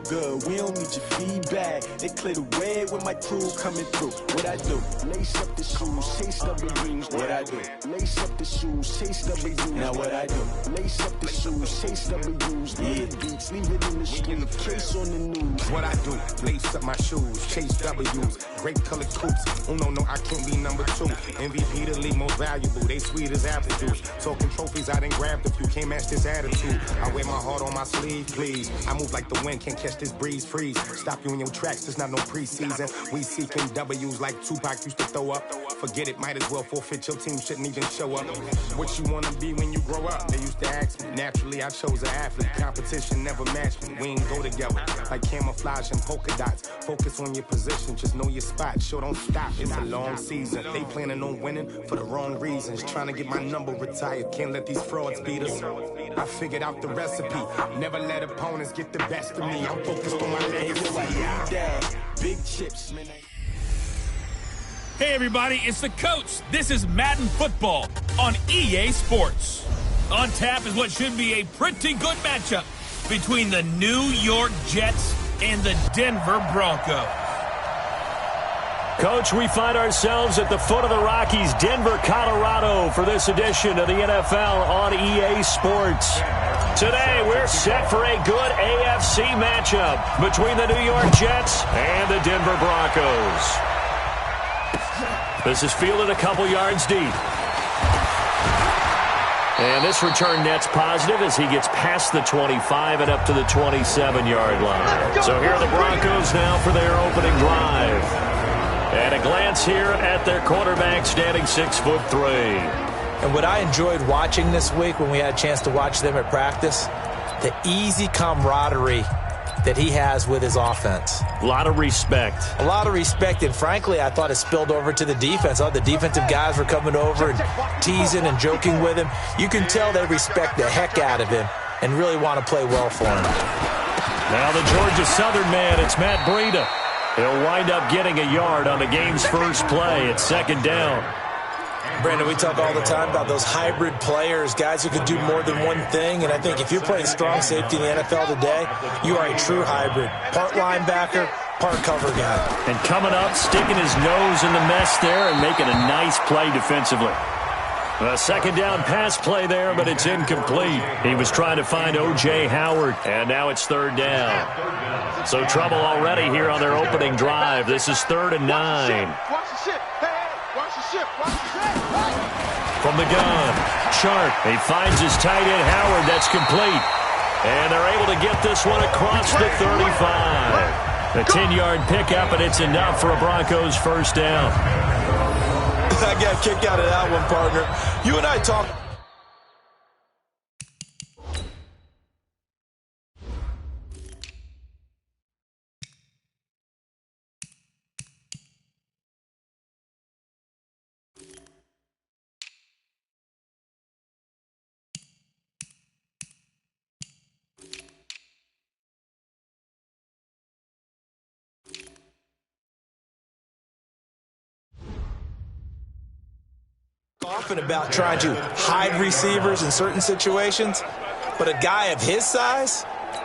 good, we don't need your feedback. They clear the way with my crew coming through. What I do? Lace up the shoes, chase W's. What I do? Lace up the shoes, chase W's. Now what I do? Lace up the shoes, chase W's. Leave the beats, leave it in the street, case on the news. What I do? Lace up my shoes, chase W's. Grape colored coops. Oh no, I can't be number 2. MVP the league most valuable. They sweet as apple juice. Talking trophies, I didn't grab the few. Can't match this attitude. I wear my heart on my sleeve, please. I move like the wind, can't catch this breeze, freeze. Stop you in your tracks, there's not no preseason. We seeking W's like Tupac used to throw up. Forget it, might as well forfeit. Your team shouldn't even show up. What you wanna be when you grow up? They used to ask me. Naturally, I chose an athlete. Competition never matched me. We ain't go together like camouflage and polka dots. Focus on your position, just know your spot. Sure, don't stop. It's a long season. They planning on winning for the wrong reasons. Trying to get my number retired. Can't let these frauds beat us. I figured out the recipe. Never let opponents get the best of me. I'm focused on my legacy. Big chips, man. Hey everybody, it's the coach. This is Madden Football on EA Sports. On tap is what should be a pretty good matchup between the New York Jets and the Denver Broncos. Coach, we find ourselves at the foot of the Rockies, Denver, Colorado, for this edition of the NFL on EA Sports. Today, we're set for a good AFC matchup between the New York Jets and the Denver Broncos. This is fielded a couple yards deep. And this return net's positive as he gets past the 25 and up to the 27-yard line. So here are the Broncos now for their opening drive. And a glance here at their quarterback standing 6'3". And what I enjoyed watching this week when we had a chance to watch them at practice, the easy camaraderie that he has with his offense. A lot of respect. A lot of respect, and frankly, I thought it spilled over to the defense. All the defensive guys were coming over and teasing and joking with him. You can tell they respect the heck out of him and really want to play well for him. Now the Georgia Southern man, it's Matt Breida. He'll wind up getting a yard on the game's first play at second down. Brandon, we talk all the time about those hybrid players, guys who can do more than one thing, and I think if you're playing strong safety in the NFL today, you are a true hybrid. Part linebacker, part cover guy. And coming up, sticking his nose in the mess there and making a nice play defensively. A second down pass play there, but it's incomplete. He was trying to find O.J. Howard, and now it's third down. So trouble already here on their opening drive. This is 3rd and 9. Watch the ship. Hey, watch the ship. Watch the ship. From the gun, Sharp. He finds his tight end, Howard. That's complete. And they're able to get this one across the 35. A 10-yard pickup, and it's enough for a Broncos first down. I got a kick out of that one, partner. You and I talk. Often about trying to hide receivers in certain situations, but a guy of his size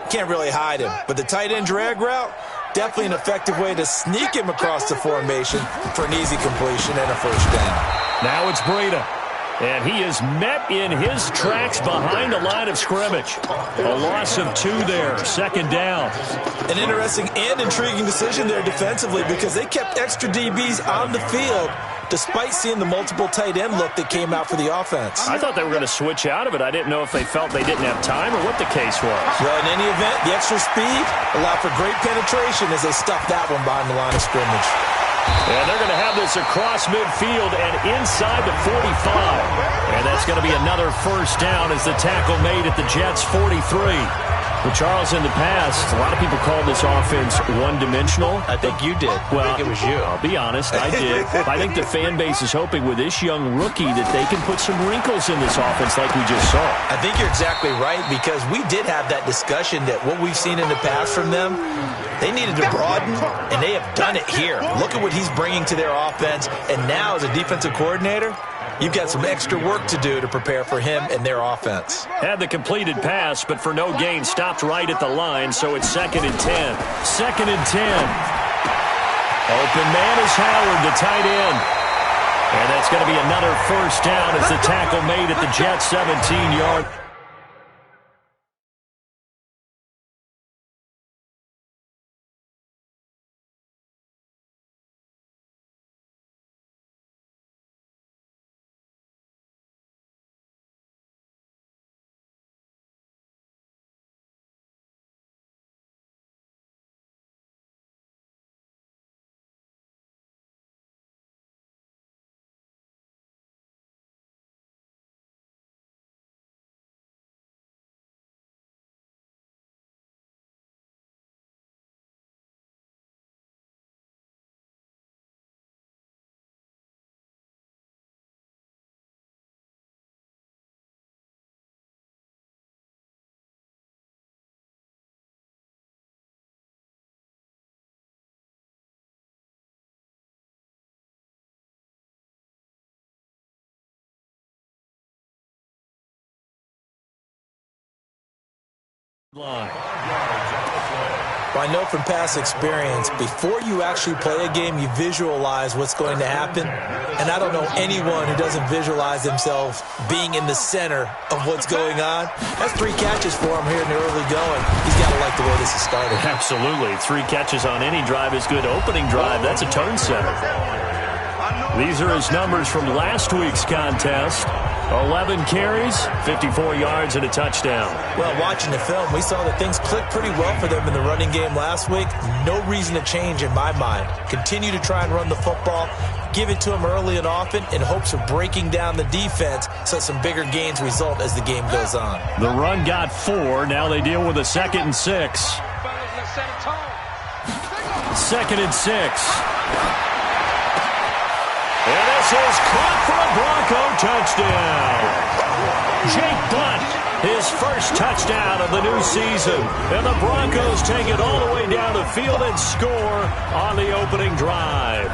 can't really hide him. But the tight end drag route, definitely an effective way to sneak him across the formation for an easy completion and a first down. Now it's Breida, and he is met in his tracks behind the line of scrimmage. A loss of 2 there, second down. An interesting and intriguing decision there defensively because they kept extra DBs on the field despite seeing the multiple tight end look that came out for the offense. I thought they were going to switch out of it. I didn't know if they felt they didn't have time or what the case was. Well, in any event, the extra speed allowed for great penetration as they stuffed that one behind the line of scrimmage. And they're going to have this across midfield and inside the 45. And that's going to be another first down as the tackle made at the Jets' 43. Well, Charles, in the past, a lot of people called this offense one-dimensional. I think you did. Well, I think it was you. I'll be honest, I did. I think the fan base is hoping with this young rookie that they can put some wrinkles in this offense like we just saw. I think you're exactly right because we did have that discussion that what we've seen in the past from them, they needed to broaden, and they have done it here. Look at what he's bringing to their offense, and now as a defensive coordinator, you've got some extra work to do to prepare for him and their offense. Had the completed pass, but for no gain, stopped right at the line, so it's 2nd and 10. 2nd and 10. Open man is Howard, the tight end. And that's going to be another first down as the tackle made at the Jets' 17-yard. Well, I know from past experience, before you actually play a game, you visualize what's going to happen. And I don't know anyone who doesn't visualize themselves being in the center of what's going on. That's 3 catches for him here in the early going. He's got to like the way this is started. Absolutely. 3 catches on any drive is good. Opening drive, that's a tone setter. These are his numbers from last week's contest. 11 carries, 54 yards, and a touchdown. Well, watching the film, we saw that things clicked pretty well for them in the running game last week. No reason to change in my mind. Continue to try and run the football, give it to them early and often in hopes of breaking down the defense so some bigger gains result as the game goes on. The run got 4. Now they deal with a 2nd and 6. 2nd and 6. And this is caught for a Bronco touchdown. Jake Butt, his first touchdown of the new season. And the Broncos take it all the way down the field and score on the opening drive.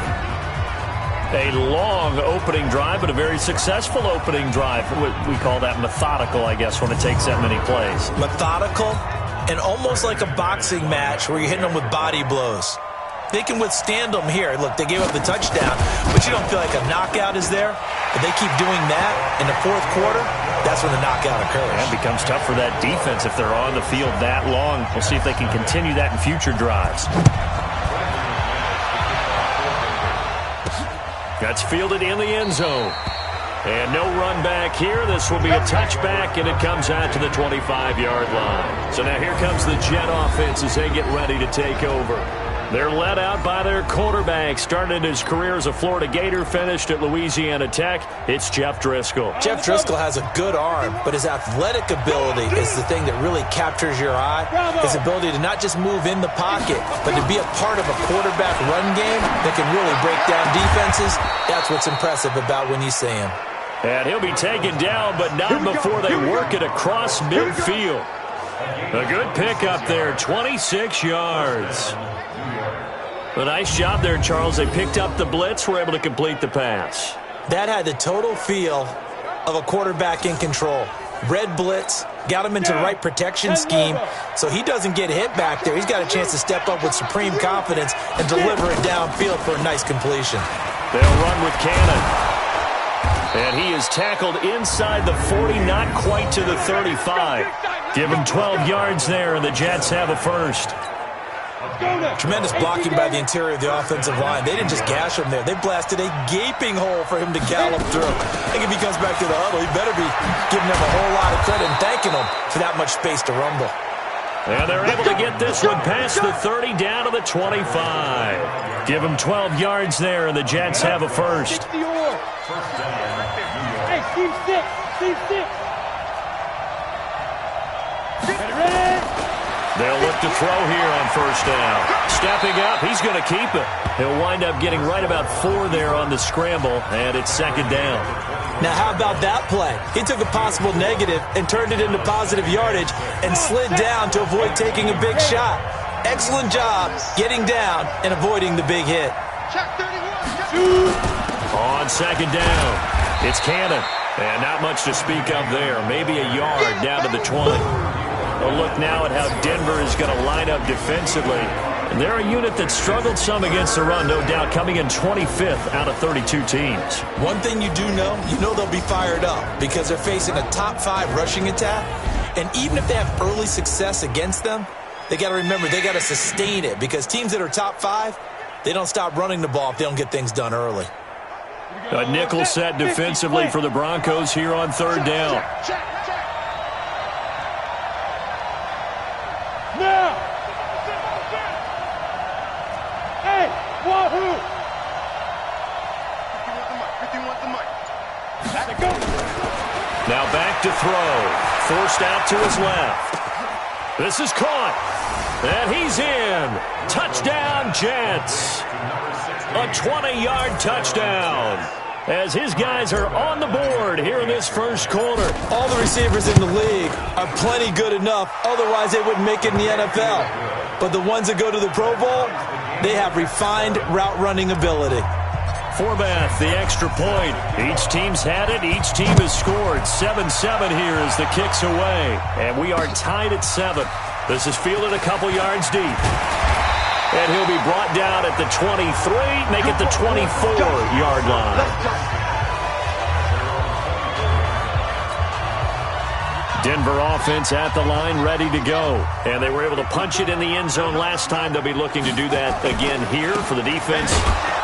A long opening drive, but a very successful opening drive. We call that methodical, I guess, when it takes that many plays. Methodical and almost like a boxing match where you're hitting them with body blows. They can withstand them here. Look, they gave up the touchdown, but you don't feel like a knockout is there. If they keep doing that in the 4th quarter, that's when the knockout occurs. It becomes tough for that defense if they're on the field that long. We'll see if they can continue that in future drives. That's fielded in the end zone. And no run back here. This will be a touchback, and it comes out to the 25-yard line. So now here comes the Jet offense as they get ready to take over. They're led out by their quarterback. Started his career as a Florida Gator, finished at Louisiana Tech. It's Jeff Driscoll. Jeff Driscoll has a good arm, but his athletic ability is the thing that really captures your eye. His ability to not just move in the pocket, but to be a part of a quarterback run game that can really break down defenses. That's what's impressive about when you see him. And he'll be taken down, but not before they work it across midfield. A good pickup there, 26 yards. A nice job there, Charles. They picked up the blitz, were able to complete the pass. That had the total feel of a quarterback in control. Red blitz, got him into the right protection scheme, so he doesn't get hit back there. He's got a chance to step up with supreme confidence and deliver it downfield for a nice completion. They'll run with Cannon. And he is tackled inside the 40, not quite to the 35. Give him 12 yards there, and the Jets have a first. Tremendous blocking by the interior of the offensive line. They didn't just gash him there. They blasted a gaping hole for him to gallop through. I think if he comes back to the huddle, he better be giving them a whole lot of credit and thanking them for that much space to rumble. And they're able to get this one past the 30 down to the 25. Give them 12 yards there, and the Jets have a first. Hey, Steve, stick. Ready? They'll look to throw here on first down. Stepping up, he's going to keep it. He'll wind up getting right about 4 there on the scramble, and it's 2nd down. Now, how about that play? He took a possible negative and turned it into positive yardage and slid down to avoid taking a big shot. Excellent job getting down and avoiding the big hit. Check 31. On 2nd down, It's Cannon. And not much to speak of there. Maybe a yard down to the 20. A look now at how Denver is going to line up defensively. And they're a unit that struggled some against the run, no doubt, coming in 25th out of 32 teams. One thing you do know, they'll be fired up because they're facing a top 5 rushing attack. And even if they have early success against them, they got to remember they got to sustain it because teams that are top 5, they don't stop running the ball if they don't get things done early. A nickel set defensively for the Broncos here on 3rd down. Now! Hey, wahoo! 51 the mic. Let it go. Now back to throw. Forced out to his left. This is caught. And he's in. Touchdown, Jets. A 20-yard touchdown. As his guys are on the board here in this first quarter. All the receivers in the league are plenty good enough. Otherwise, they wouldn't make it in the NFL. But the ones that go to the Pro Bowl, they have refined route running ability. Forbath, the extra point. Each team's had it. Each team has scored. 7-7 here as the kick's away. And we are tied at 7. This is fielded a couple yards deep. And he'll be brought down at the 23, make it the 24-yard line. Denver offense at the line, ready to go. And they were able to punch it in the end zone last time. They'll be looking to do that again here for the defense.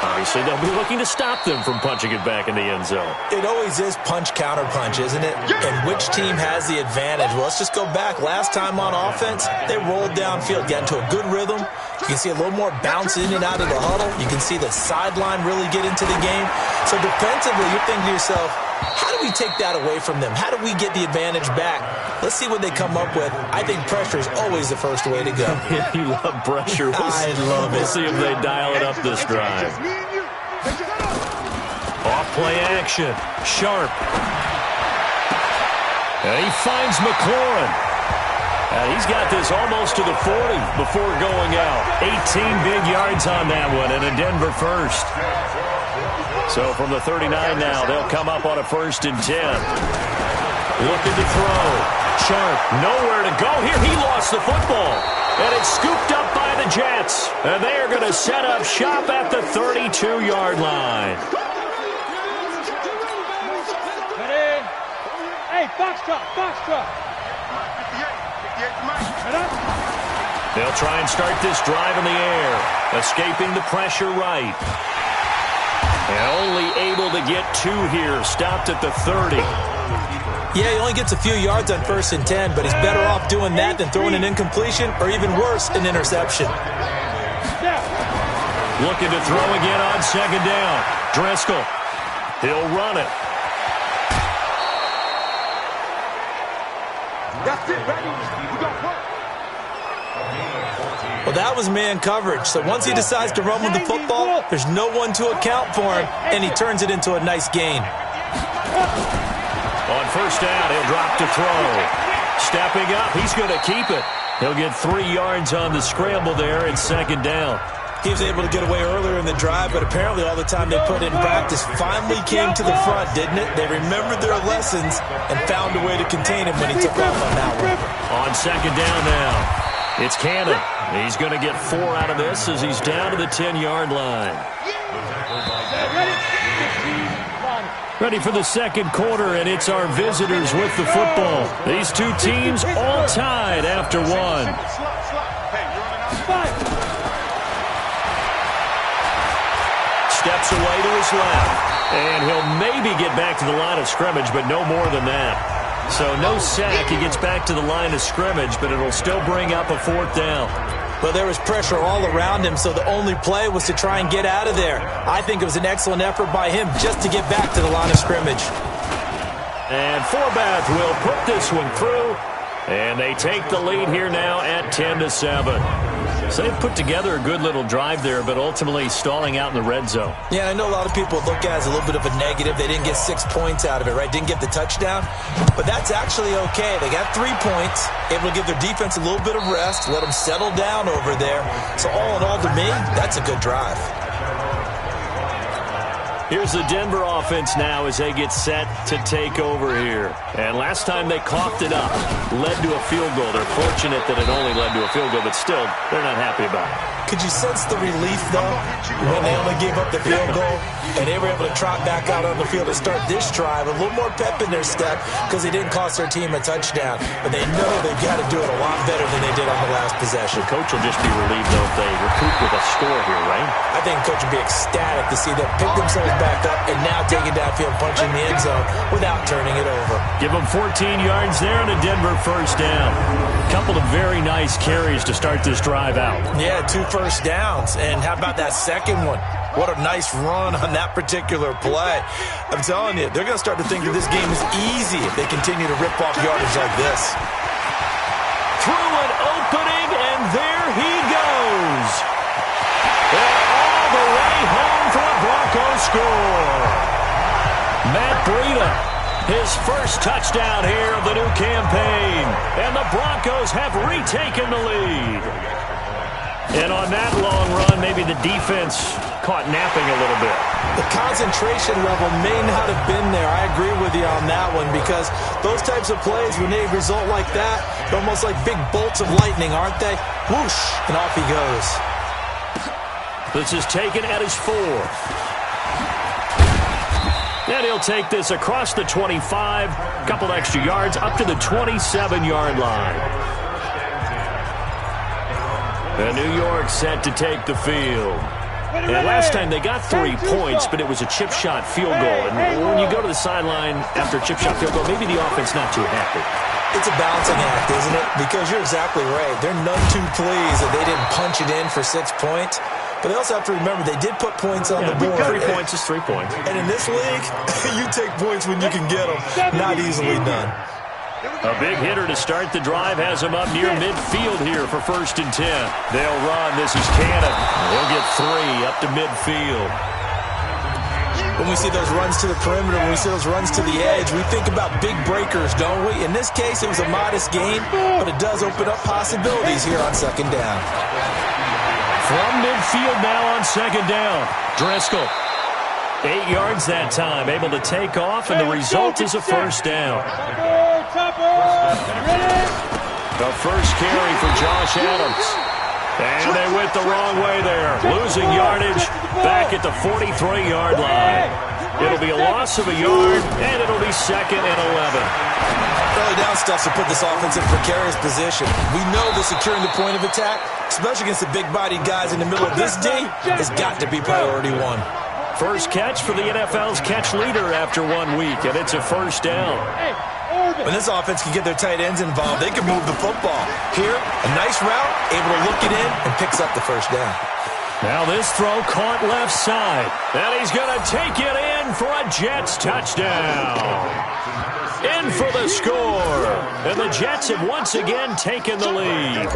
Obviously, they'll be looking to stop them from punching it back in the end zone. It always is punch-counter-punch, isn't it? And which team has the advantage? Well, let's just go back. Last time on offense, they rolled downfield, got into a good rhythm. You can see a little more bounce in and out of the huddle. You can see the sideline really get into the game. So defensively, you're thinking to yourself, how do we take that away from them? How do we get the advantage back? Let's see what they come up with. I think pressure is always the first way to go. You love pressure. I love it. We'll see if they dial it up this drive. Off play action. Sharp. And he finds McLaurin. And he's got this almost to the 40 before going out. 18 big yards on that one, and a Denver first. So from the 39 now, they'll come up on a 1st and 10. Looking to throw. Sharp, nowhere to go here. He lost the football. And it's scooped up by the Jets. And they are going to set up shop at the 32-yard line. Ready? Hey, foxtrot, foxtrot. They'll try and start this drive in the air. Escaping the pressure right. And only able to get 2 here. Stopped at the 30. Yeah, he only gets a few yards on 1st and 10, but he's better off doing that than throwing an incompletion or even worse, an interception. Looking to throw again on 2nd down. Driscoll. He'll run it. That's it, baby. We got work. Well, that was man coverage. So once he decides to run with the football, there's no one to account for him, and he turns it into a nice gain. On 1st down, he'll drop to throw. Stepping up, he's going to keep it. He'll get 3 yards on the scramble there at 2nd down. He was able to get away earlier in the drive, but apparently all the time they put in practice finally came to the front, didn't it? They remembered their lessons and found a way to contain him when he took off on that one. On 2nd down now. It's Cannon. He's going to get 4 out of this as he's down to the 10-yard line. Ready for the 2nd quarter, and it's our visitors with the football. These two teams all tied after 1. Steps away to his left, and he'll maybe get back to the line of scrimmage, but no more than that. So no sack. He gets back to the line of scrimmage, but it'll still bring up a 4th down. Well, there was pressure all around him, so the only play was to try and get out of there. I think it was an excellent effort by him just to get back to the line of scrimmage. And Forbath will put this one through, and they take the lead here now at 10-7. So they've put together a good little drive there, but ultimately stalling out in the red zone. Yeah, I know a lot of people look at it as a little bit of a negative. They didn't get 6 points out of it, right? Didn't get the touchdown. But that's actually okay. They got 3 points, able to give their defense a little bit of rest, let them settle down over there. So all in all, to me, that's a good drive. Here's the Denver offense now as they get set to take over here. And last time they coughed it up, led to a field goal. They're fortunate that it only led to a field goal, but still, they're not happy about it. Could you sense the relief, though, when they only gave up the field goal and they were able to trot back out on the field to start this drive? A little more pep in their step because they didn't cost their team a touchdown. But they know they've got to do it a lot better than they did on the last possession. The coach will just be relieved, though, if they recoup with a score here, right? I think the coach would be ecstatic to see them pick themselves back up and now take it downfield, punching the end zone without turning it over. Give them 14 yards there and a Denver first down. A couple of very nice carries to start this drive out. Yeah, 2 first downs. And how about that second one? What a nice run on that particular play. I'm telling you, they're going to start to think that this game is easy if they continue to rip off yardage like this. Through an opening, and there he goes. And all the way home for a Broncos score. Matt Breida, his first touchdown here of the new campaign. And the Broncos have retaken the lead. And on that long run, maybe the defense caught napping a little bit. The concentration level may not have been there. I agree with you on that one because those types of plays, when they result like that, they're almost like big bolts of lightning, aren't they? Whoosh, and off he goes. This is taken at his 4th. And he'll take this across the 25, a couple extra yards, up to the 27-yard line. And New York set to take the field. And last time they got 3 points, but it was a chip shot field goal. And when you go to the sideline after a chip shot field goal, maybe the offense not too happy. It's a balancing act, isn't it? Because you're exactly right. They're none too pleased that they didn't punch it in for 6 points. But they also have to remember they did put points on the board. 3 points is 3 points. And in this league, you take points when you can get them. Not easily done. A big hitter to start the drive has him up near midfield here for 1st and 10. They'll run. This is Cannon. They'll get 3 up to midfield. When we see those runs to the perimeter, when we see those runs to the edge, we think about big breakers, don't we? In this case, it was a modest gain, but it does open up possibilities here on 2nd down. From midfield now on 2nd down. Driscoll. 8 yards that time, able to take off, and the result is a first down. The first carry for Josh Adams. And they went the wrong way there. Losing yardage back at the 43-yard line. It'll be a loss of a yard, and it'll be 2nd and 11. Early down stuff to put this offense in precarious position. We know that securing the point of attack, especially against the big-bodied guys in the middle of this D, has got to be priority 1. First catch for the NFL's catch leader after 1 week, and it's a first down. When this offense can get their tight ends involved, they can move the football. Here, a nice route, able to look it in, and picks up the first down. Now this throw caught left side, and he's going to take it in for a Jets touchdown. In for the score, and the Jets have once again taken the lead.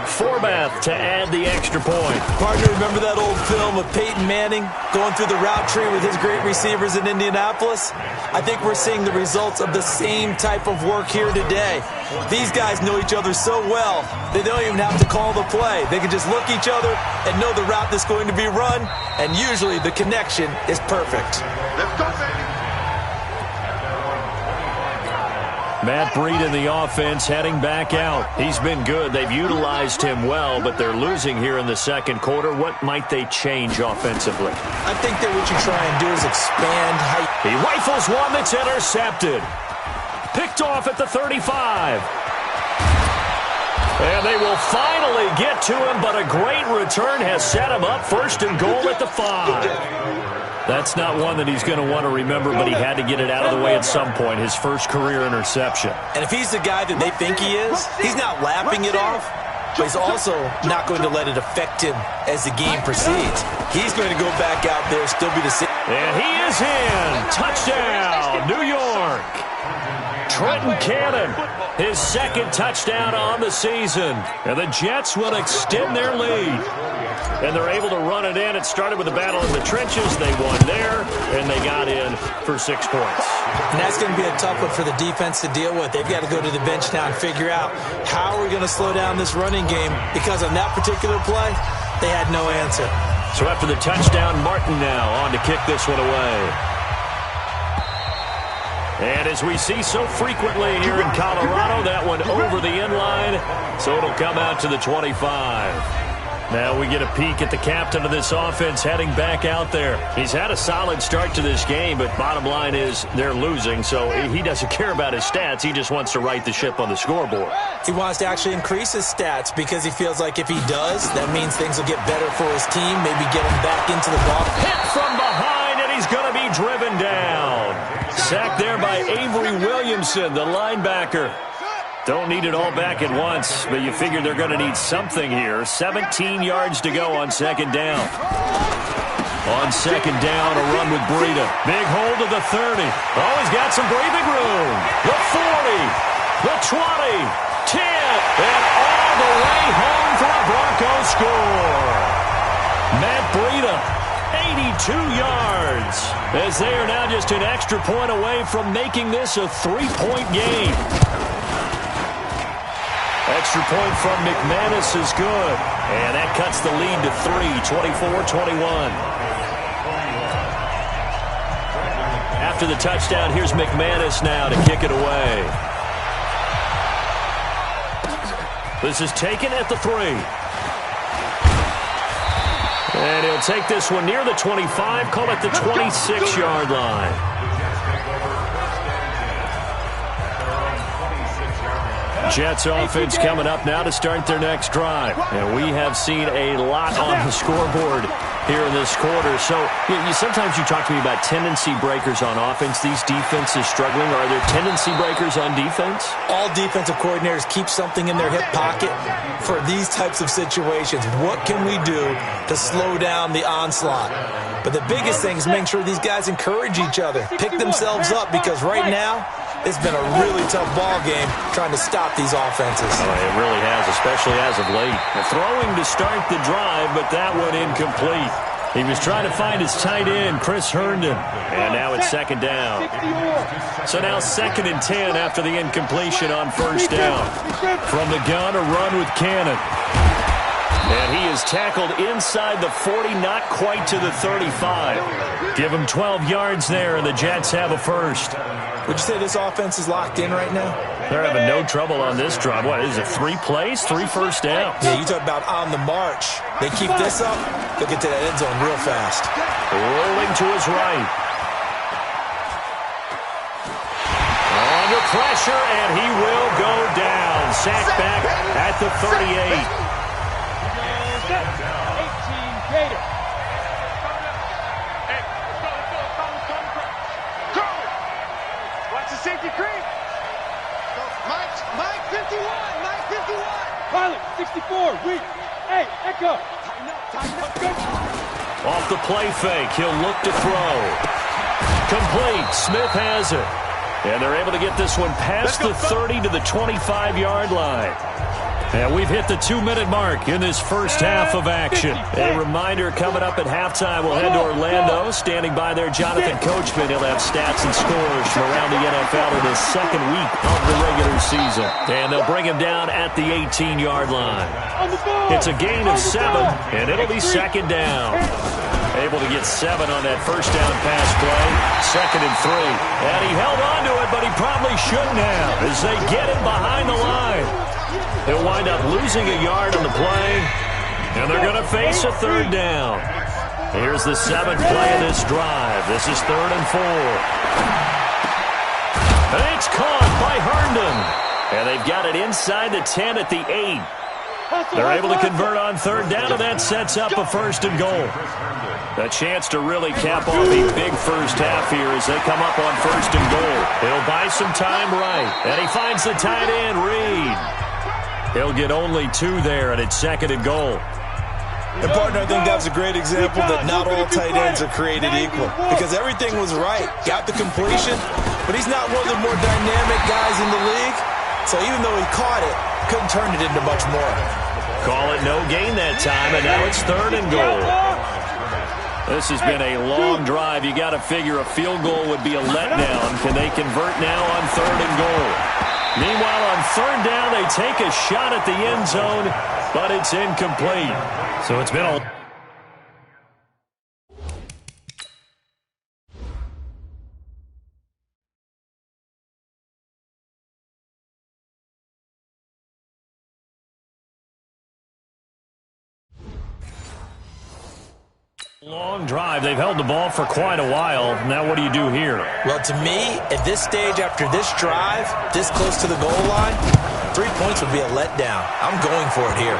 Forbath to add the extra point. Partner, remember that old film of Peyton Manning going through the route tree with his great receivers in Indianapolis? I think we're seeing the results of the same type of work here today. These guys know each other so well, they don't even have to call the play. They can just look each other and know the route that's going to be run, and usually the connection is perfect. Let's go, baby. Matt Breida in the offense heading back out. He's been good. They've utilized him well, but they're losing here in the 2nd quarter. What might they change offensively? I think that what you try and do is expand how He rifles one that's intercepted. Picked off at the 35. And they will finally get to him, but a great return has set him up 1st and goal at the 5. That's not one that he's going to want to remember, but he had to get it out of the way at some point, his first career interception. And if he's the guy that they think he is, he's not lapping it off, but he's also not going to let it affect him as the game proceeds. He's going to go back out there, still be the same. And he is in. Touchdown, New York. Trenton Cannon, his 2nd touchdown on the season. And the Jets will extend their lead. And they're able to run it in. It started with a battle in the trenches. They won there, and they got in for 6 points. And that's going to be a tough one for the defense to deal with. They've got to go to the bench now and figure out how are we going to slow down this running game, because on that particular play, they had no answer. So after the touchdown, Martin now on to kick this one away. And as we see so frequently here in Colorado, that one over the end line, so it'll come out to the 25. Now we get a peek at the captain of this offense heading back out there. He's had a solid start to this game, but bottom line is they're losing, so he doesn't care about his stats. He just wants to right the ship on the scoreboard. He wants to actually increase his stats because he feels like if he does, that means things will get better for his team, maybe get him back into the ball. Hit from behind, and he's going to be driven down. Sacked there by Avery Williamson, the linebacker. Don't need it all back at once, but you figure they're going to need something here. 17 yards to go on second down. On second down, a run with Breida. Big hold to the 30. Oh, he's got some breathing room. The 40, the 20, 10, and all the way home for a Broncos score. Matt Breida, 82 yards, as they are now just an extra point away from making this a 3-point game. Extra point from McManus is good. And that cuts the lead to 3, 24-21. After the touchdown, here's McManus now to kick it away. This is taken at the 3. And he'll take this one near the 25, call it the 26-yard line. Jets offense coming up now to start their next drive. And we have seen a lot on the scoreboard here in this quarter. So sometimes you talk to me about tendency breakers on offense. These defenses struggling. Are there tendency breakers on defense? All defensive coordinators keep something in their hip pocket for these types of situations. What can we do to slow down the onslaught? But the biggest thing is making sure these guys encourage each other, pick themselves up, because right now it's been a really tough ball game trying to stop these offenses. Oh, it really has, especially as of late. Throwing to start the drive, but that one incomplete. He was trying to find his tight end, Chris Herndon. And now it's second down. So now 2nd and 10 after the incompletion on first down. From the gun, a run with Cannon. And he is tackled inside the 40, not quite to the 35. Give him 12 yards there, and the Jets have a first. Would you say this offense is locked in right now? They're having no trouble on this drive. What, is it 3 plays, 3 first downs? Yeah, you talk about on the march. They keep this up, they'll get to that end zone real fast. Rolling to his right. Under pressure, and he will go down. Sacked back at the 38. 18 Gator. Watch the safety creep. Mike 51. Mike 51. Pilot 64. Weak. Hey, Echo. Tighten up. Go. Off the play fake, he'll look to throw. Complete. Smith has it. And they're able to get this one past the 30 to the 25-yard line. And we've hit the 2-minute mark in this first half of action. A reminder, coming up at halftime, we'll head to Orlando. Standing by there, Jonathan Coachman. He'll have stats and scores from around the NFL in his second week of the regular season. And they'll bring him down at the 18-yard line. It's a gain of 7, and it'll be second down. Able to get 7 on that first down pass play. 2nd and 3. And he held on to it, but he probably shouldn't have as they get him behind the line. They'll wind up losing a yard on the play, and they're going to face a 3rd down. Here's the 7th play of this drive. This is 3rd and 4. And it's caught by Herndon. And they've got it inside the 10 at the 8. They're able to convert on 3rd down, and that sets up a 1st and goal. A chance to really cap off a big first half here as they come up on 1st and goal. He'll buy some time right, and he finds the tight end, Reed. He'll get only 2 there, and it's 2nd and goal. And, partner, I think that was a great example that not all tight ends are created equal, because everything was right. Got the completion, but he's not one of the more dynamic guys in the league. So even though he caught it, couldn't turn it into much more. Call it no gain that time, and now it's 3rd and goal. This has been a long drive. You got to figure a field goal would be a letdown. Can they convert now on 3rd and goal? Meanwhile, on 3rd down, they take a shot at the end zone, but it's incomplete. So it's been a Long drive. They've held the ball for quite a while. Now what do you do here? Well, to me, at this stage after this drive, this close to the goal line, 3 points would be a letdown. I'm going for it here.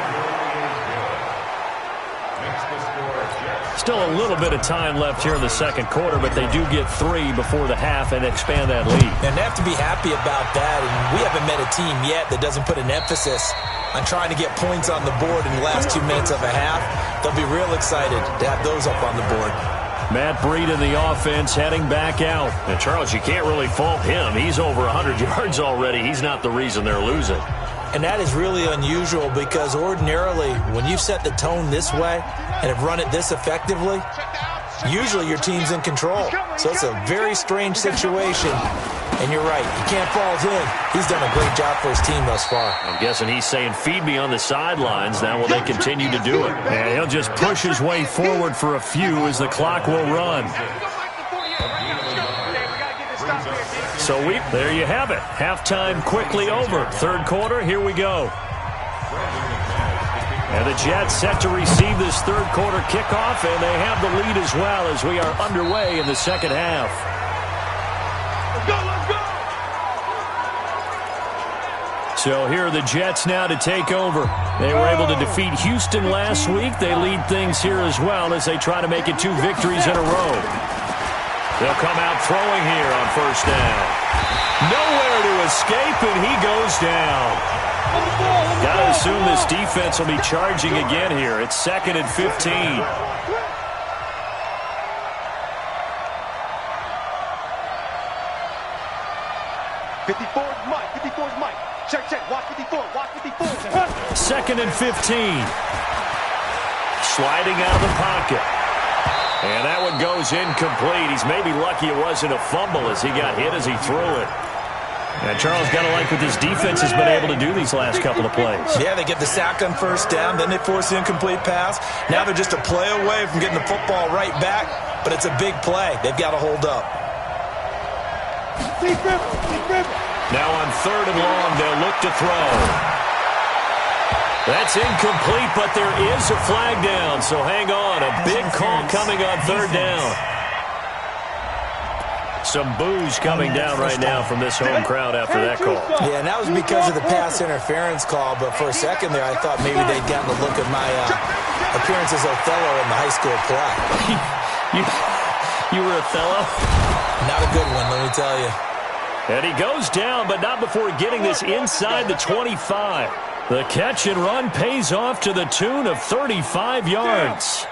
Still a little bit of time left here in the second quarter, but they do get 3 before the half and expand that lead. And they have to be happy about that, and we haven't met a team yet that doesn't put an emphasis on trying to get points on the board in the last 2 minutes of a half. They'll be real excited to have those up on the board. Matt Breed in the offense heading back out. And Charles, you can't really fault him. He's over 100 yards already. He's not the reason they're losing. And that is really unusual because ordinarily when you've set the tone this way and have run it this effectively, usually your team's in control. So it's a very strange situation. And you're right, you can't fault him. He's done a great job for his team thus far. I'm guessing he's saying, feed me on the sidelines. Now will they continue to do it? And he'll just push his way forward for a few as the clock will run. So there you have it. Halftime quickly over. Third quarter, here we go. And the Jets set to receive this third quarter kickoff, and they have the lead as well as we are underway in the second half. So here are the Jets now to take over. They were able to defeat Houston last week. They lead things here as well as they try to make it 2 victories in a row. They'll come out throwing here on first down. Nowhere to escape, and he goes down. Got to assume this defense will be charging again here. It's 2nd and 15. 54 is Mike. 54 is Mike. Check. Watch 54. Watch 54. 2nd and 15. Sliding out of the pocket. And that one goes incomplete. He's maybe lucky it wasn't a fumble as he got hit as he threw it. And Charles, got to like what this defense has been able to do these last couple of plays. Yeah, they get the sack on first down, then they force the incomplete pass. Now they're just a play away from getting the football right back, but it's a big play. They've got to hold up. Now on 3rd and long, they'll look to throw. That's incomplete, but there is a flag down, so hang on. A big call coming on 3rd down. Some boos coming down right now from this home crowd after that call. Yeah, and that was because of the pass interference call, but for a second there I thought maybe they'd gotten a look at my appearance as Othello in the high school play. You were Othello? Not a good one, let me tell you. And he goes down, but not before getting this inside the 25. The catch and run pays off to the tune of 35 yards.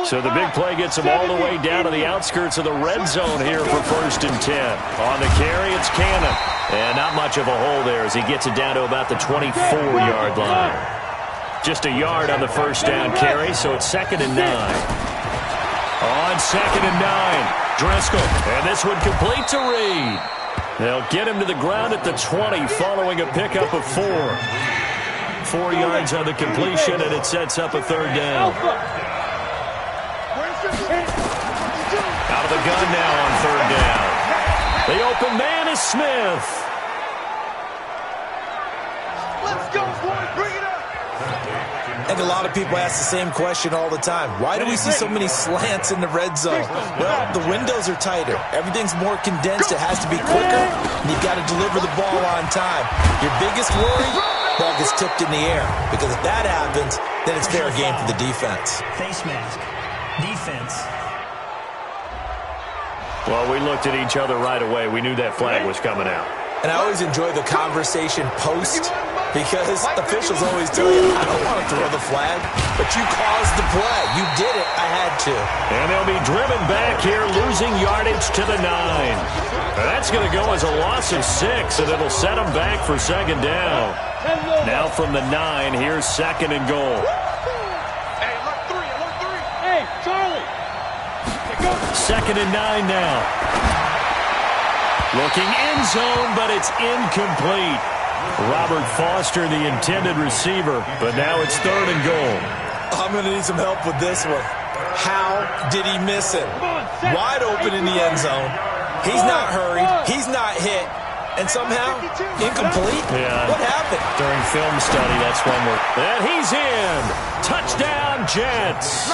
So the big play gets him all the way down to the outskirts of the red zone here for 1st and 10. On the carry, it's Cannon. And not much of a hole there as he gets it down to about the 24-yard line. Just a yard on the first down carry, so it's 2nd and 9. On 2nd and 9, Driscoll. And this one complete to Reed. They'll get him to the ground at the 20 following a pickup of 4. 4 yards on the completion, and it sets up a 3rd down. Out of the gun now on 3rd down. The open man is Smith. Let's go, boys. Bring it up. I think a lot of people ask the same question all the time. Why do we see so many slants in the red zone? Well, the windows are tighter. Everything's more condensed. It has to be quicker, and you've got to deliver the ball on time. Your biggest worry, ball gets tipped in the air, because if that happens, then it's fair game for the defense. Face mask. Defense. Well, we looked at each other right away. We knew that flag was coming out. And I always enjoy the conversation post, because officials always tell you, I don't want to throw the flag, but you caused the play. You did it. I had to. And they'll be driven back here, losing yardage to the 9. That's going to go as a loss of 6, and it'll set them back for 2nd down. Now from the 9, here's 2nd and goal. Hey, alert 3. Hey, Charlie. 2nd and 9 now. Looking end zone, but it's incomplete. Robert Foster, the intended receiver, but now it's 3rd and goal. I'm going to need some help with this one. How did he miss it? Wide open in the end zone. He's not hurried. He's not hit. And somehow, incomplete? Yeah. What happened? During film study, that's when and he's in. Touchdown, Jets.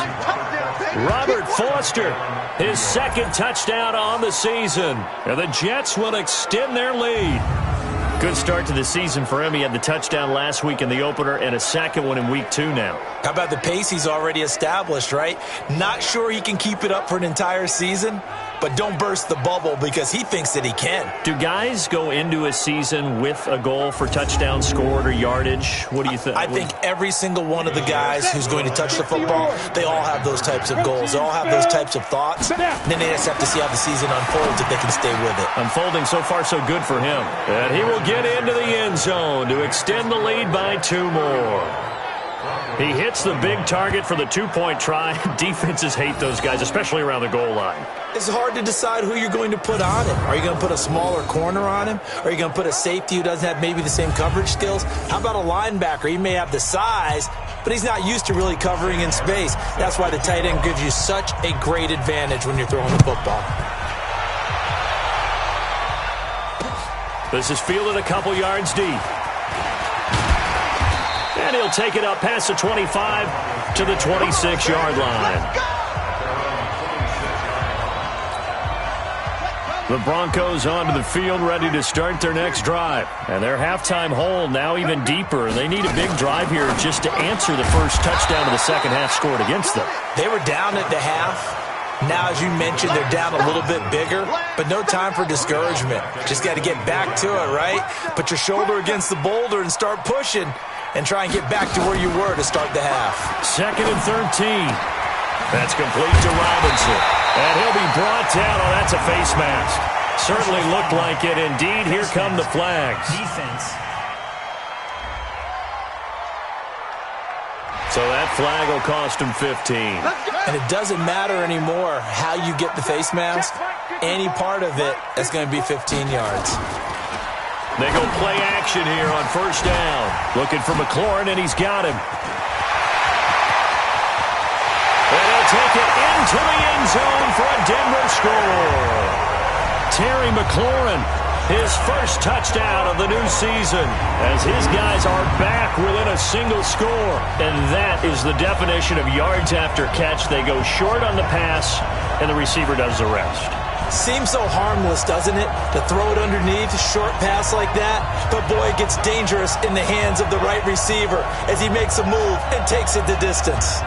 Robert Foster, his second touchdown on the season. And the Jets will extend their lead. Good start to the season for him. He had the touchdown last week in the opener and a second one in week 2 now. How about the pace he's already established, right? Not sure he can keep it up for an entire season, but don't burst the bubble because he thinks that he can. Do guys go into a season with a goal for touchdown scored or yardage? What do you think? I think every single one of the guys who's going to touch the football, they all have those types of goals. They all have those types of thoughts. And then they just have to see how the season unfolds if they can stay with it. Unfolding so far so good for him. And he will get into the end zone to extend the lead by 2 more. He hits the big target for the 2-point try. Defenses hate those guys, especially around the goal line. It's hard to decide who you're going to put on him. Are you going to put a smaller corner on him? Are you going to put a safety who doesn't have maybe the same coverage skills? How about a linebacker? He may have the size, but he's not used to really covering in space. That's why the tight end gives you such a great advantage when you're throwing the football. This is fielded a couple yards deep. And he'll take it up past the 25 to the 26-yard line. The Broncos onto the field ready to start their next drive. And their halftime hole now even deeper. They need a big drive here just to answer the first touchdown of the second half scored against them. They were down at the half. Now, as you mentioned, they're down a little bit bigger, but no time for discouragement. Just got to get back to it, right? Put your shoulder against the boulder and start pushing and try and get back to where you were to start the half. 2nd and 13. That's complete to Robinson. And he'll be brought down. Oh, that's a face mask. Certainly looked like it. Indeed, here come the flags. Defense. So that flag will cost him 15. And it doesn't matter anymore how you get the face mask. Any part of it is going to be 15 yards. They go play action here on first down. Looking for McLaurin, and he's got him. And he'll take it into the end zone for a Denver score. Terry McLaurin, his first touchdown of the new season, as his guys are back within a single score. And that is the definition of yards after catch. They go short on the pass, and the receiver does the rest. Seems so harmless, doesn't it, to throw it underneath, a short pass like that? But, boy, it gets dangerous in the hands of the right receiver as he makes a move and takes it the distance.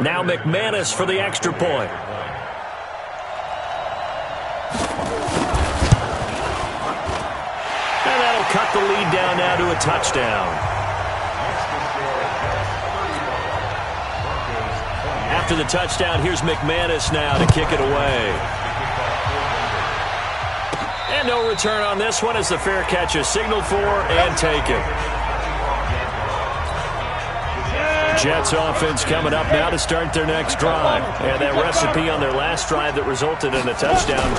Now McManus for the extra point. And that'll cut the lead down now to a touchdown. After the touchdown, here's McManus now to kick it away. And no return on this one as the fair catch is signaled for and taken. Jets offense coming up now to start their next drive. And that recipe on their last drive that resulted in a touchdown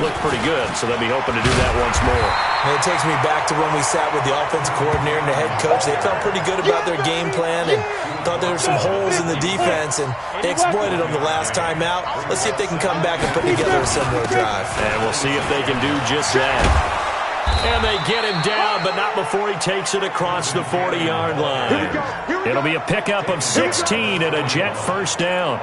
looked pretty good, so they'll be hoping to do that once more. And it takes me back to when we sat with the offensive coordinator and the head coach. They felt pretty good about their game plan and thought there were some holes in the defense, and they exploited them the last time out. Let's see if they can come back and put together a similar drive. And we'll see if they can do just that. And they get him down, but not before he takes it across the 40-yard line. It'll be a pickup of 16 and a Jet first down.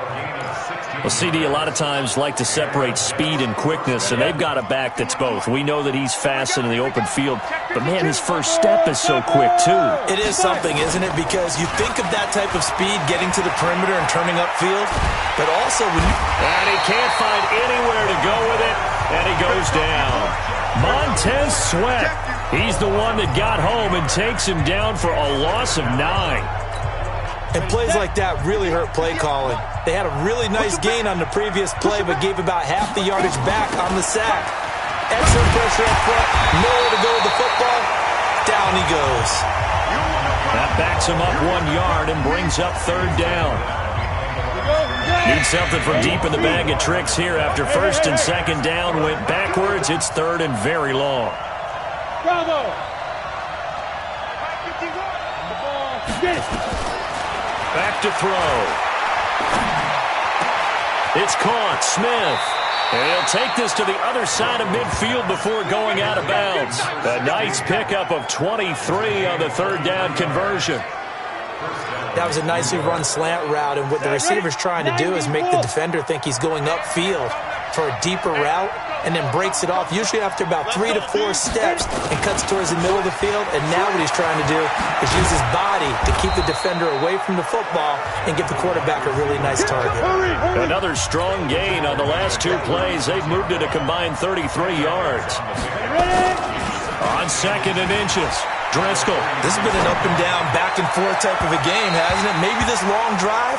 Well, CD a lot of times like to separate speed and quickness, and they've got a back that's both. We know that he's fast in the open field, but, man, his first step is so quick, too. It is something, isn't it? Because you think of that type of speed getting to the perimeter and turning upfield, but also when you... And he can't find anywhere to go with it, and he goes down. Montez Sweat, he's the one that got home and takes him down for a loss of 9. And plays like that really hurt play calling. They had a really nice gain on the previous play, but gave about half the yardage back on the sack. Excellent pressure up front, nowhere to go with the football. Down he goes. That backs him up 1 yard and brings up third down. Need something from deep in the bag of tricks here after first and second down went backwards. It's third and very long. Bravo! Back to throw. It's caught. Smith. And he'll take this to the other side of midfield before going out of bounds. A nice pickup of 23 on the third down conversion. That was a nicely run slant route, and what the receiver's trying to do is make the defender think he's going upfield for a deeper route, and then breaks it off, usually after about 3 to 4 steps, and cuts towards the middle of the field. And now what he's trying to do is use his body to keep the defender away from the football and get the quarterback a really nice target. Another strong gain on the last 2 plays. They've moved it a combined 33 yards. On second and inches, Driscoll. This has been an up and down, back and forth type of a game, hasn't it? Maybe this long drive,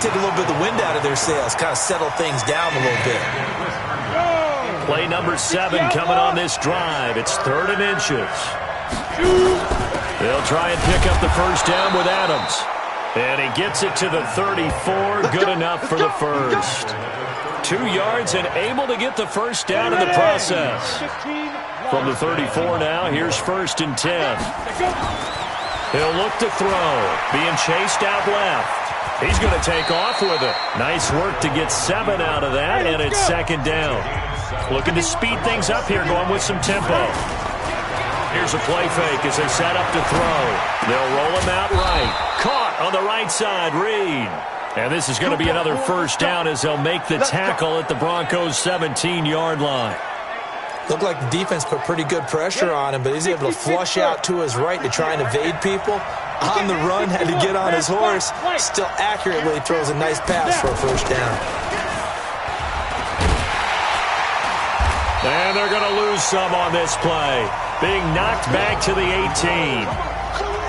take a little bit of the wind out of their sails, kind of settle things down a little bit. Play number 7 coming on this drive. It's third and inches. They'll try and pick up the first down with Adams. And he gets it to the 34. Good enough for the first. 2 yards and able to get the first down in the process. From the 34 now, here's first and 10. He'll look to throw. Being chased out left. He's going to take off with it. Nice work to get 7 out of that, and it's second down. Looking to speed things up here, going with some tempo. Here's a play fake as they set up to throw. They'll roll him out right. Caught on the right side, Reed. And this is going to be another first down as they'll make the tackle at the Broncos' 17-yard line. Looked like the defense put pretty good pressure on him, but he's able to flush out to his right to try and evade people. On the run, had to get on his horse. Still accurately throws a nice pass for a first down. And they're going to lose some on this play. Being knocked back to the 18.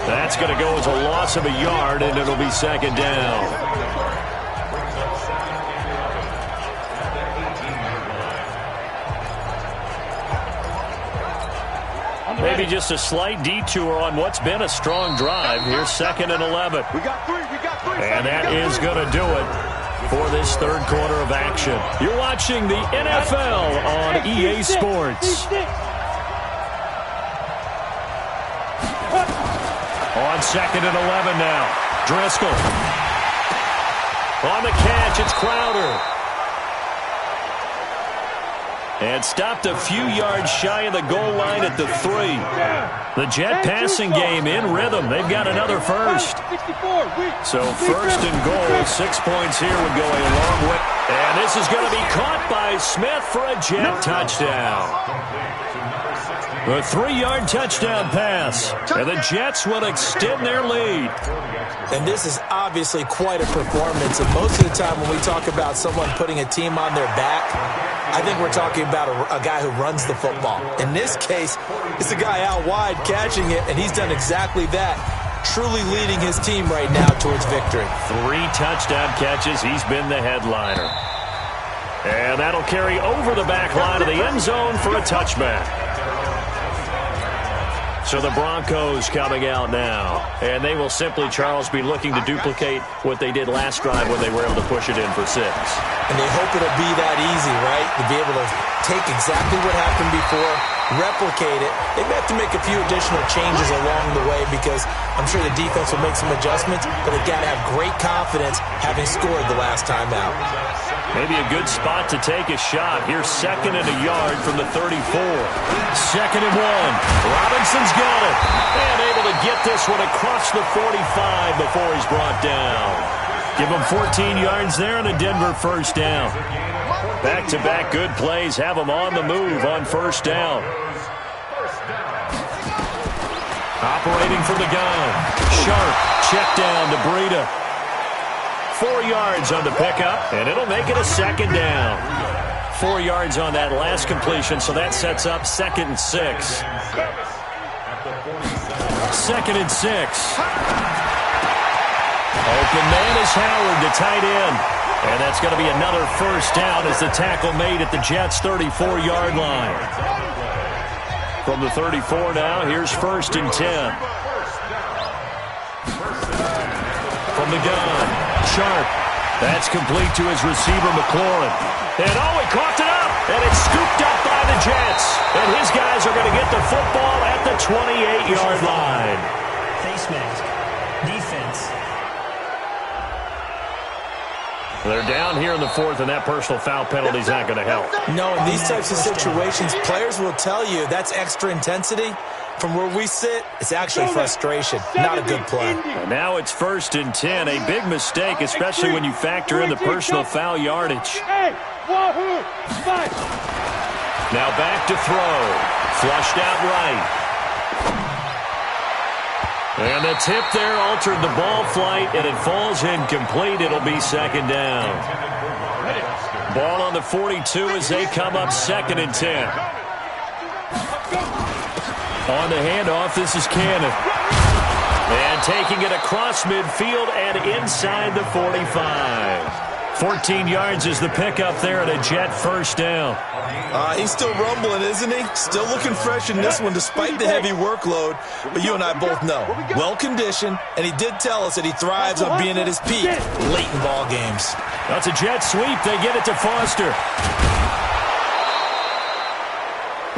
That's going to go as a loss of a yard, and it'll be second down. Maybe just a slight detour on what's been a strong drive. Here's second and 11. And that is going to do it for this third quarter of action. You're watching the NFL on EA Sports. On second and 11 now. Driscoll. On the catch, it's Crowder. And stopped a few yards shy of the goal line at the 3. The Jet passing game in rhythm. They've got another first. So first and goal, 6 points here would go a long way. And this is going to be caught by Smith for a Jet touchdown. A 3-yard touchdown pass. And the Jets will extend their lead. And this is obviously quite a performance. And most of the time when we talk about someone putting a team on their back, I think we're talking about a guy who runs the football. In this case, it's a guy out wide catching it, and he's done exactly that, truly leading his team right now towards victory. 3 touchdown catches. He's been the headliner. And that'll carry over the back line of the end zone for a touchback. So the Broncos coming out now. And they will simply, Charles, be looking to duplicate what they did last drive when they were able to push it in for 6. And they hope it'll be that easy, right? To be able to take exactly what happened before, replicate it. They may have to make a few additional changes along the way because I'm sure the defense will make some adjustments, but they've got to have great confidence having scored the last time out. Maybe a good spot to take a shot. Here's 2nd and a yard from the 34. 2nd and 1. Robinson's got it. And able to get this one across the 45 before he's brought down. Give him 14 yards there and a Denver first down. Back-to-back good plays have him on the move on first down. Operating from the gun. Sharp. Check down to Breida. 4 yards on the pickup, and it'll make it a 2nd down. 4 yards on that last completion, so that sets up 2nd and 6. 2nd and 6. Open man is Howard, the tight end. And that's going to be another first down as the tackle made at the Jets' 34-yard line. From the 34 now, here's 1st and 10. From the gun, Sharp. That's complete to his receiver, McLaurin. And he caught it up. And it's scooped up by the Jets. And his guys are going to get the football at the 28-yard line. Face mask. Defense. They're down here in the 4th, and that personal foul penalty is not going to help. No, in these types of situations, players will tell you that's extra intensity. From where we sit, it's actually frustration, not a good play. And now it's 1st and 10, a big mistake, especially when you factor in the personal foul yardage. Now back to throw. Flushed out right. And the tip there altered the ball flight, and it falls incomplete. It'll be 2nd down. Ball on the 42 as they come up 2nd and 10. On the handoff, this is Cannon. And taking it across midfield and inside the 45. 14 yards is the pickup there at a Jet first down. He's still rumbling, isn't he? Still looking fresh in this one despite the heavy workload. But you and I both know, well-conditioned, and he did tell us that he thrives on being at his peak late in ball games. That's a Jet sweep. They get it to Foster.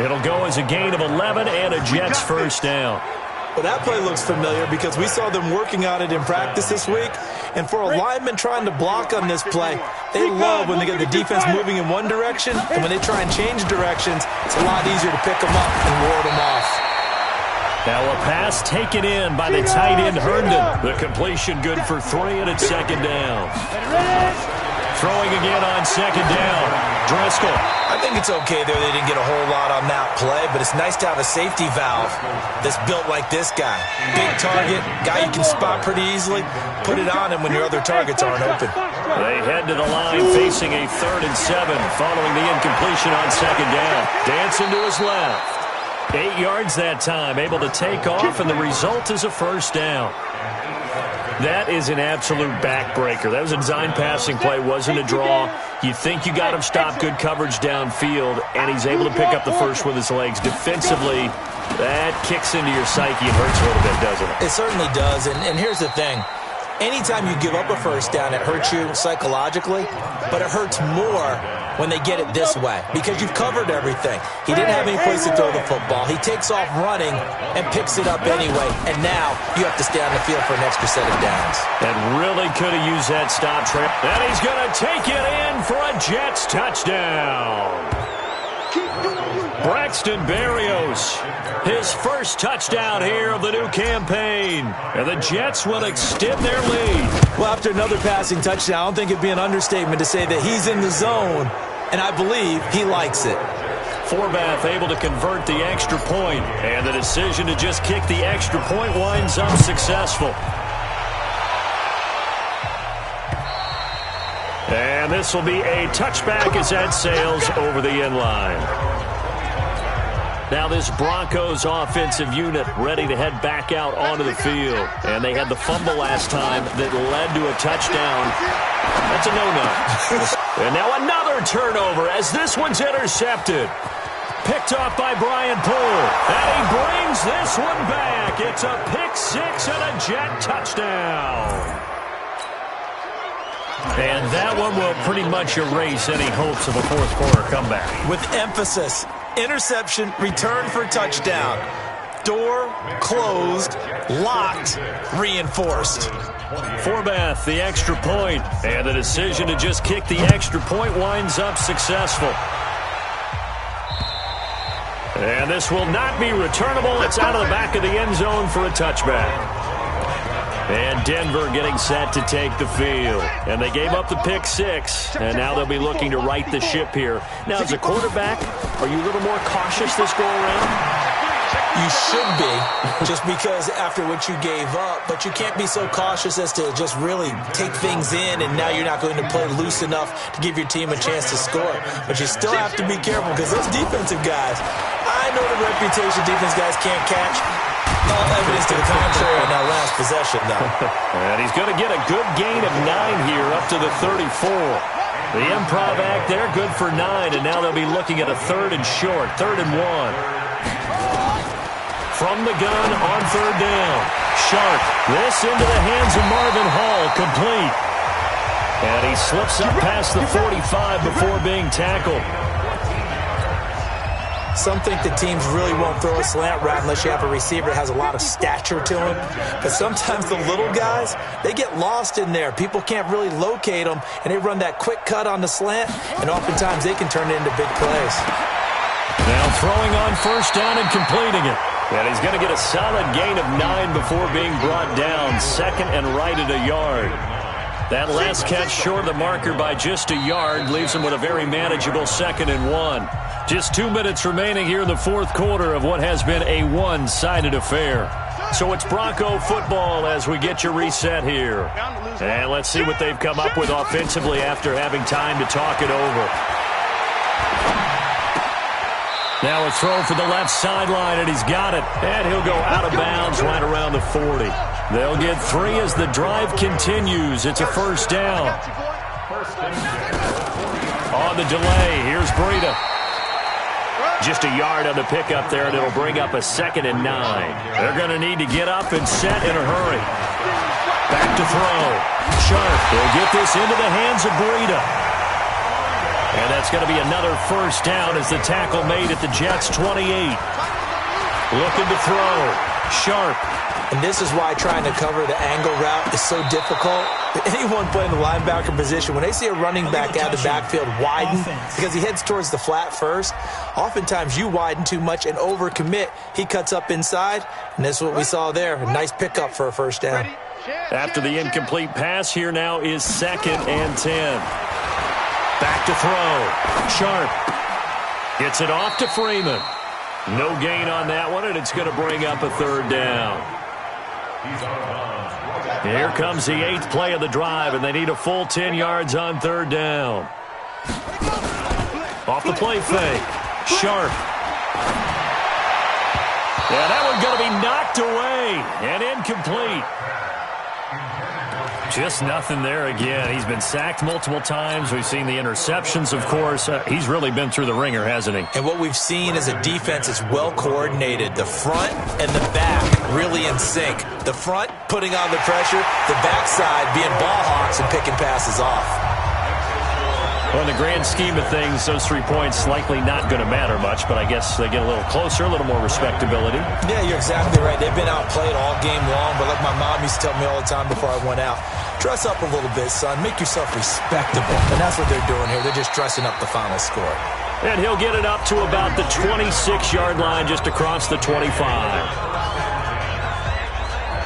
It'll go as a gain of 11 and a Jets first down. Well, that play looks familiar because we saw them working on it in practice this week. And for a lineman trying to block on this play, they love when they get the defense moving in one direction. And when they try and change directions, it's a lot easier to pick them up and ward them off. Now a pass taken in by the tight end Herndon. The completion good for 3, and it's 2nd down. Throwing again on 2nd down. Driscoll. I think it's okay there. They didn't get a whole lot on that play, but it's nice to have a safety valve that's built like this guy. Big target, guy you can spot pretty easily. Put it on him when your other targets aren't open. They head to the line facing a 3rd and 7 following the incompletion on 2nd down. Dancing to his left. 8 yards that time, able to take off, and the result is a first down. That is an absolute backbreaker. That was a design passing play, wasn't a draw. You think you got him stopped, good coverage downfield, and he's able to pick up the first with his legs. Defensively, that kicks into your psyche and hurts a little bit, doesn't it? It certainly does, and here's the thing. Anytime you give up a first down, it hurts you psychologically, but it hurts more when they get it this way because you've covered everything. He didn't have any place to throw the football. He takes off running and picks it up anyway, and now you have to stay on the field for an extra set of downs. And really could have used that stop trip. And he's going to take it in for a Jets touchdown. Braxton Berrios, his first touchdown here of the new campaign. And the Jets will extend their lead. Well, after another passing touchdown, I don't think it'd be an understatement to say that he's in the zone, and I believe he likes it. Forbath able to convert the extra point, and the decision to just kick the extra point winds up successful. And this will be a touchback as that sails over the end line. Now this Broncos offensive unit ready to head back out onto the field. And they had the fumble last time that led to a touchdown. That's a no-no. And now another turnover as this one's intercepted. Picked off by Brian Poole. And he brings this one back. It's a pick six and a Jet touchdown. And that one will pretty much erase any hopes of a fourth quarter comeback. With emphasis, interception, return for touchdown. Door closed, locked, reinforced. Forbath, the extra point, and the decision to just kick the extra point winds up successful. And this will not be returnable. It's out of the back of the end zone for a touchback. And Denver getting set to take the field. And they gave up the pick six, and now they'll be looking to right the ship here. Now, as a quarterback, are you a little more cautious this go-around? You should be, just because after what you gave up, but you can't be so cautious as to just really take things in, and now you're not going to play loose enough to give your team a chance to score. But you still have to be careful because those defensive guys, I know the reputation defense guys can't catch. All evidence to the contrary on that last possession, though. And he's going to get a good gain of 9 here up to the 34. The improv act there, good for 9, and now they'll be looking at a third and short, 3rd and 1. From the gun on 3rd down. Sharp. This into the hands of Marvin Hall. Complete. And he slips up past the 45 before being tackled. Some think the teams really won't throw a slant route unless you have a receiver that has a lot of stature to him. But sometimes the little guys, they get lost in there. People can't really locate them, and they run that quick cut on the slant, and oftentimes they can turn it into big plays. Now throwing on 1st down and completing it. And he's going to get a solid gain of 9 before being brought down. 2nd and right at a yard. That last catch short of the marker by just a yard leaves him with a very manageable 2nd and 1. Just 2 minutes remaining here in the 4th quarter of what has been a one-sided affair. So it's Bronco football as we get your reset here. And let's see what they've come up with offensively after having time to talk it over. Now a throw for the left sideline, and he's got it. And he'll go out of bounds right around the 40. They'll get 3 as the drive continues. It's a 1st down. On the delay, here's Breida. Just a yard on the pickup there, and it'll bring up a 2nd and 9. They're going to need to get up and set in a hurry. Back to throw. Sharp will get this into the hands of Breida. And that's going to be another 1st down as the tackle made at the Jets' 28. Looking to throw. Sharp. And this is why trying to cover the angle route is so difficult. Anyone playing the linebacker position, when they see a running back out of the backfield widen, because he heads towards the flat first, oftentimes you widen too much and overcommit. He cuts up inside, and this is what we saw there. A nice pickup for a 1st down. After the incomplete pass, here now is 2nd and 10. Back to throw. Sharp gets it off to Freeman. No gain on that one, and it's going to bring up a 3rd down. Here comes the 8th play of the drive, and they need a full 10 yards on 3rd down. Off the play fake. Sharp. Yeah, that one's going to be knocked away and incomplete. Just nothing there again. He's been sacked multiple times. We've seen the interceptions, of course. He's really been through the ringer, hasn't he? And what we've seen is a defense is well coordinated. The front and the back really in sync. The front putting on the pressure, the backside being ball hawks and picking passes off. Well, in the grand scheme of things, those 3 points likely not going to matter much, but I guess they get a little closer, a little more respectability. Yeah, you're exactly right. They've been outplayed all game long, but like my mom used to tell me all the time before I went out, dress up a little bit, son. Make yourself respectable. And that's what they're doing here. They're just dressing up the final score. And he'll get it up to about the 26-yard line, just across the 25.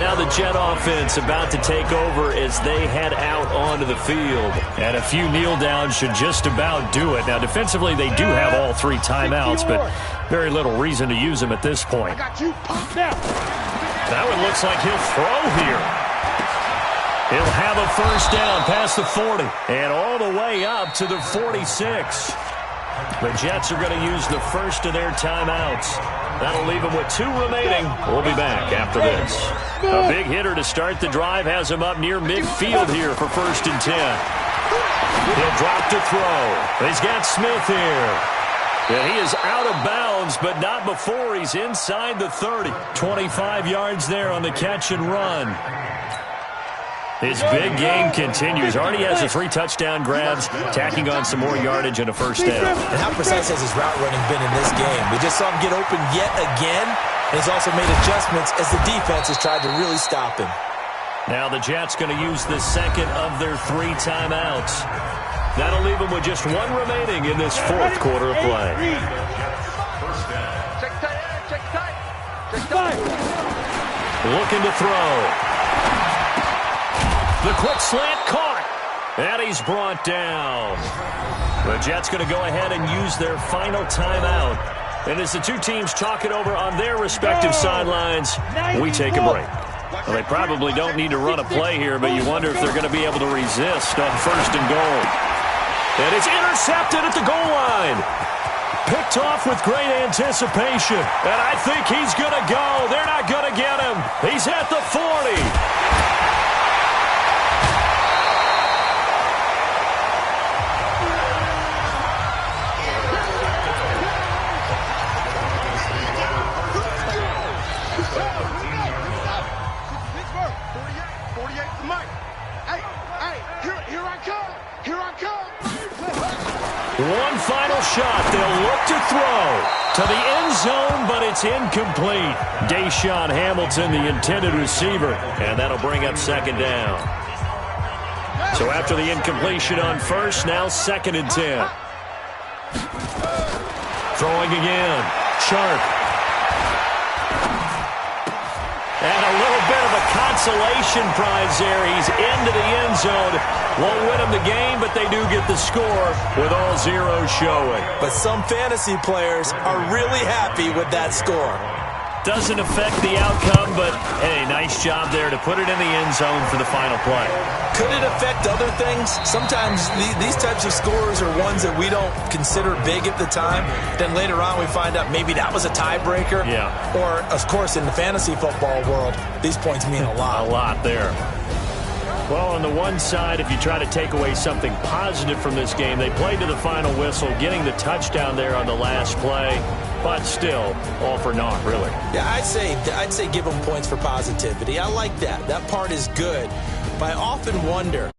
Now the Jet offense about to take over as they head out onto the field. And a few kneel downs should just about do it. Now defensively they do have all 3 timeouts, but very little reason to use them at this point. That one looks like he'll throw here. He'll have a first down past the 40 and all the way up to the 46. The Jets are going to use the first of their timeouts. That'll leave them with 2 remaining. We'll be back after this. A big hitter to start the drive has him up near midfield here for 1st and 10. He'll drop to throw. He's got Smith here. And he is out of bounds, but not before he's inside the 30. 25 yards there on the catch and run. His big game continues. Already has the 3 touchdown grabs, tacking on some more yardage and a first down. And how precise has his route running been in this game? We just saw him get open yet again, and he's also made adjustments as the defense has tried to really stop him. Now the Jets going to use the second of their 3 timeouts. That'll leave them with just 1 remaining in this 4th quarter of play. Looking to throw. The quick slant caught, and he's brought down. The Jets going to go ahead and use their final timeout. And as the 2 teams talk it over on their respective sidelines, we take a break. Well, they probably don't need to run a play here, but you wonder if they're going to be able to resist on 1st and goal. And it's intercepted at the goal line. Picked off with great anticipation. And I think he's going to go. They're not going to get him. He's at the 40. One final shot. They'll look to throw to the end zone, but it's incomplete. Deshaun Hamilton, the intended receiver, and that'll bring up 2nd down. So after the incompletion on 1st, now 2nd and 10. Throwing again. Sharp. And a little bit of a consolation prize there. He's into the end zone. Won't win them the game, but they do get the score with all zeros showing. But some fantasy players are really happy with that score. Doesn't affect the outcome, but, hey, nice job there to put it in the end zone for the final play. Could it affect other things? Sometimes these types of scores are ones that we don't consider big at the time. Then later on we find out maybe that was a tiebreaker. Yeah. Or, of course, in the fantasy football world, these points mean a lot. A lot there. Well, on the one side, if you try to take away something positive from this game, they played to the final whistle, getting the touchdown there on the last play. But still, all for naught, really. Yeah, I'd say give them points for positivity. I like that. That part is good. But I often wonder,